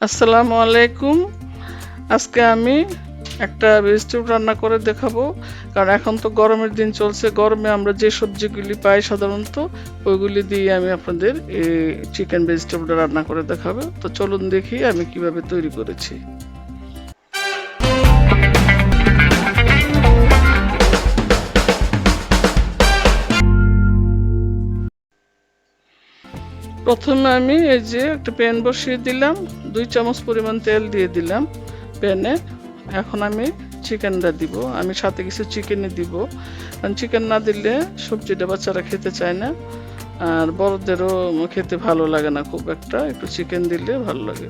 আসসালামু আলাইকুম। আজকে আমি একটা ভেজিটেবল রান্না করে দেখাবো। কারণ এখন তো গরমের দিন চলছে, গরমে আমরা যে সবজিগুলি পাই সাধারণত ওইগুলি দিয়ে আমি আপনাদের এই চিকেন ভেজিটেবলটা রান্না করে দেখাবো। তো চলুন দেখি আমি কিভাবে তৈরি করেছি। প্রথমে আমি এই যে একটা প্যান বসিয়ে দিলাম, 2 চামচ পরিমাণ তেল দিয়ে দিলাম প্যানে। এখন আমি চিকেনটা দিব, আমি সাথে কিছু চিকেনই দিব, কারণ চিকেন না দিলে সবজিটা বাচ্চারা খেতে চায় না, আর বড়দেরও খেতে ভালো লাগে না খুব একটা, একটু চিকেন দিলে ভালো লাগে।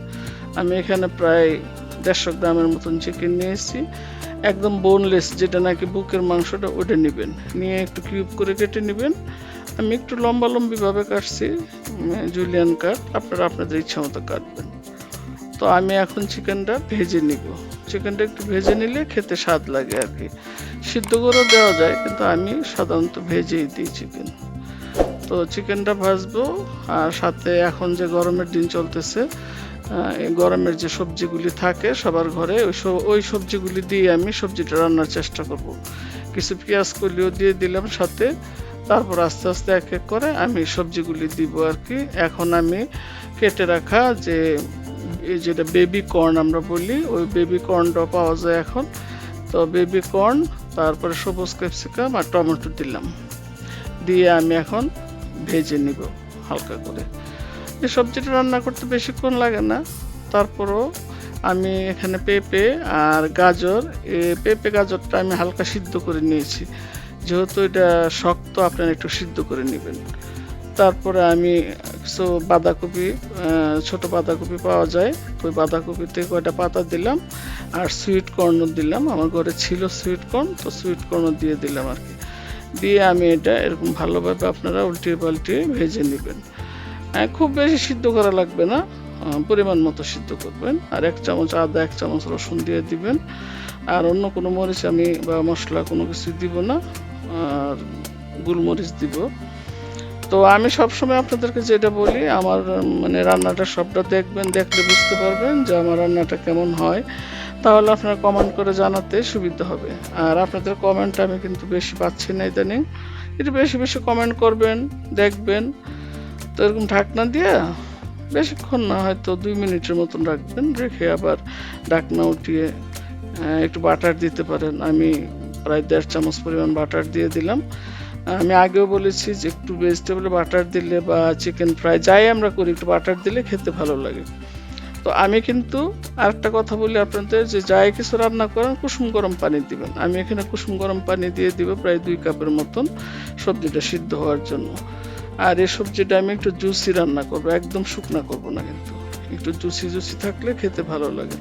আমি এখানে প্রায় 150 গ্রামের মতন চিকেন নিয়েছি, একদম বোনলেস, যেটা নাকি বুকের মাংসটা ওটা নেবেন, নিয়ে একটু কিউব করে কেটে নেবেন। আমি একটু লম্বালম্বিভাবে কাটছি, জুলিয়ান কাট, আপনারা আপনাদের ইচ্ছা মতো কাটবেন। তো আমি এখন চিকেনটা ভেজে নিব। চিকেনটা একটু ভেজে নিলে খেতে স্বাদ লাগে আর কি, সিদ্ধ করেও দেওয়া যায়, কিন্তু আমি সাধারণত ভেজেই দিই চিকেন। তো চিকেনটা ভাজবো, আর সাথে এখন যে গরমের দিন চলতেছে, এই গরমের যে সবজিগুলি থাকে সবার ঘরে, ওই সবজিগুলি দিয়ে আমি সবজিটা রান্নার চেষ্টা করব। কিছু পেঁয়াজ কলিও দিয়ে দিলাম সাথে, তারপর আস্তে আস্তে এক এক করে আমি সবজিগুলি দিব আর কি। এখন আমি কেটে রাখা যে যেটা বেবি কর্ন আমরা বলি, ওই বেবি কর্নটা পাওয়া যায় এখন। তো বেবি কর্ন, তারপরে সবুজ ক্যাপসিকাম আর টমেটো দিলাম, দিয়ে আমি এখন ভেজে নিব হালকা করে। এই সবজিটা রান্না করতে বেশিক্ষণ লাগে না। তারপরও আমি এখানে পেঁপে আর গাজর, পেঁপে গাজরটা আমি হালকা সিদ্ধ করে নিয়েছি, যেহেতু এটা শক্ত আপনারা একটু সিদ্ধ করে নেবেন। তারপরে আমি কিছু বাঁধাকপি, ছোট বাঁধাকপি পাওয়া যায়, ওই বাঁধাকপিতে কয়টা পাতা দিলাম, আর সুইট কর্নও দিলাম, আমার ঘরে ছিল সুইট কর্ন, তো সুইট কর্নও দিয়ে দিলাম আর কি। দিয়ে আমি এটা এরকম ভালোভাবে আপনারা উল্টিয়ে পাল্টিয়ে ভেজে নেবেন। খুব বেশি সিদ্ধ করা লাগবে না, পরিমাণ মতো সিদ্ধ করবেন। আর 1 চামচ আদা, 1 চামচ রসুন দিয়ে দিবেন। আর অন্য কোনো মরিচ আমি বা মশলা কোনো কিছু দিব না, আর গোলমরিচ দিব। তো আমি সবসময় আপনাদেরকে যেটা বলি, আমার মানে রান্নাটা সবটা দেখবেন, দেখলে বুঝতে পারবেন যে আমার রান্নাটা কেমন হয়, তাহলে আপনারা কমেন্ট করে জানাতে সুবিধা হবে। আর আপনাদের কমেন্ট আমি কিন্তু বেশি পাচ্ছি না ইদানিং, একটু বেশি বেশি কমেন্ট করবেন, দেখবেন। তো এরকম ঢাকনা দিয়ে বেশিক্ষণ না, হয়তো 2 মিনিটের মতন রাখবেন, রেখে আবার ঢাকনা উঠিয়ে একটু বাটার দিতে পারেন। আমি প্রায় 1.5 চামচ পরিমাণ বাটার দিয়ে দিলাম। আমি আগেও বলেছি যে একটু ভেজিটেবলে বাটার দিলে বা চিকেন ফ্রাই যাই আমরা করি, একটু বাটার দিলে খেতে ভালো লাগে। তো আমি কিন্তু আরেকটা কথা বলি আপনাদের, যে যাই কিছু রান্না করেন কুসুম গরম পানি দিবেন। আমি এখানে কুসুম গরম পানি দিয়ে দিব প্রায় 2 কাপের মতন, সবজিটা সিদ্ধ হওয়ার জন্য। আর এই সবজিটা আমি একটু জুসি রান্না করবো, একদম শুকনা করব না, কিন্তু একটু জুসি জুসি থাকলে খেতে ভালো লাগে।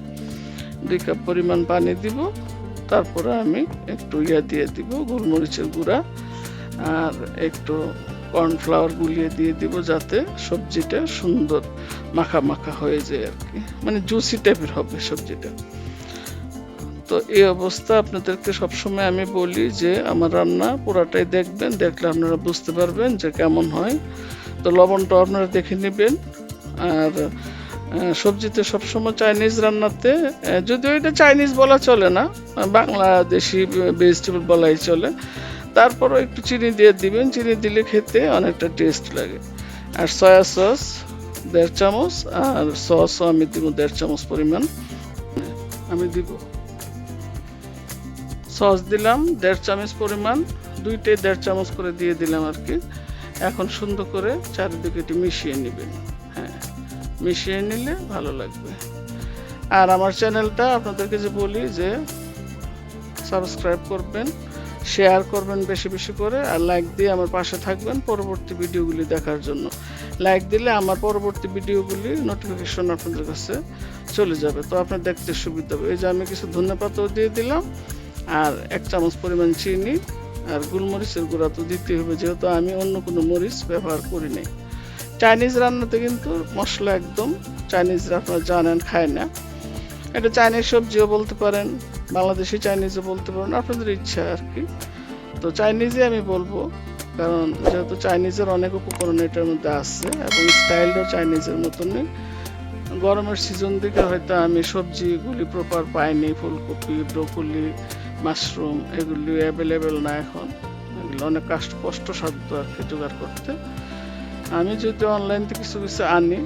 2 কাপ পরিমাণ পানি দিব, তারপরে আমি একটু দিয়ে দিব গোলমরিচের গুঁড়া, আর একটু কর্নফ্লাওয়ার গুলিয়ে দিয়ে দিব, যাতে সবজিটা সুন্দর মাখা মাখা হয়ে যায় আর কি, মানে জুসি টাইপের হবে সবজিটা। তো এই অবস্থা আপনাদেরকে সবসময় আমি বলি যে আমার রান্না পুরাটাই দেখবেন, দেখলে আপনারা বুঝতে পারবেন যে কেমন হয়। তো লবণটা আপনারা দেখে নেবেন। আর সবজিতে সবসময় চাইনিজ রান্নাতে, যদিও এটা চাইনিজ বলা চলে না, বাংলাদেশি ভেজিটেবল বলাই চলে, তারপরও একটু চিনি দিয়ে দিবেন, চিনি দিলে খেতে অনেকটা টেস্ট লাগে। আর সয়া সস 1.5 চামচ, আর সসও আমি দিব 1.5 চামচ পরিমাণ আমি দিব। সস দিলাম 1.5 চামচ পরিমাণ, দুইটাই 1.5 চামচ করে দিয়ে দিলাম আর কি। এখন সুন্দর করে চারিদিকে একটু মিশিয়ে নেবেন, হ্যাঁ, মিশিয়ে নিলে ভালো লাগবে। আর আমার চ্যানেলটা আপনাদেরকে যে বলি যে সাবস্ক্রাইব করবেন, শেয়ার করবেন বেশি বেশি করে, আর লাইক দিয়ে আমার পাশে থাকবেন পরবর্তী ভিডিওগুলি দেখার জন্য। লাইক দিলে আমার পরবর্তী ভিডিওগুলি নোটিফিকেশন আপনাদের কাছে চলে যাবে, তো আপনার দেখতে সুবিধা হবে। এই যে আমি কিছু ধনেপাতাও দিয়ে দিলাম, আর 1 চামচ পরিমাণ চিনি, আর গোলমরিচের গুঁড়া তো দিতে হবে, যেহেতু আমি অন্য কোনো মরিচ ব্যবহার করি নাই। চাইনিজ রান্নাতে কিন্তু মশলা একদম, চাইনিজরা আপনারা জানেন খায় না, এটা চাইনিজ সবজিও বলতে পারেন, বাংলাদেশি চাইনিজও বলতে পারেন, আপনাদের ইচ্ছা আর কি। তো চাইনিজে আমি বলবো, কারণ যেহেতু চাইনিজের অনেক উপকরণ এটার মধ্যে আছে, এবং স্টাইলটাও চাইনিজের মতনই, গরমের সিজন দিকে হয়তো আমি সবজিগুলি প্রপার পাইনি, ফুলকপি, ব্রোকলি, মাশরুম এগুলি অ্যাভেলেবেল না এখন, এগুলো অনেক কষ্টসাধ্য আর কি জোগাড় করতে। আমি যদি অনলাইন থেকে কিছু কিছু আনি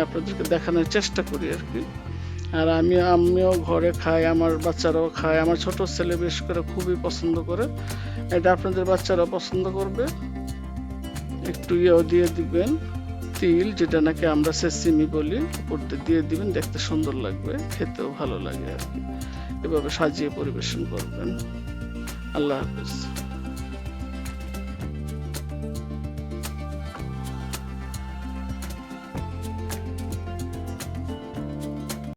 আপনাদেরকে দেখানোর চেষ্টা করি আর কি। আর আমিও ঘরে খাই, আমার বাচ্চারাও খায়, আমার ছোট ছেলে বেশ করে খুবই পছন্দ করে। এটা আপনাদের বাচ্চারাও পছন্দ করবে। একটু ইয়েও দিয়ে দিবেন, তিল, যেটা নাকি আমরা সেসিমি বলি, উপর দিয়ে দিবেন, দেখতে সুন্দর লাগবে, খেতেও ভালো লাগে আর কি। এভাবে সাজিয়ে পরিবেশন করবেন। আল্লাহ হাফেজ।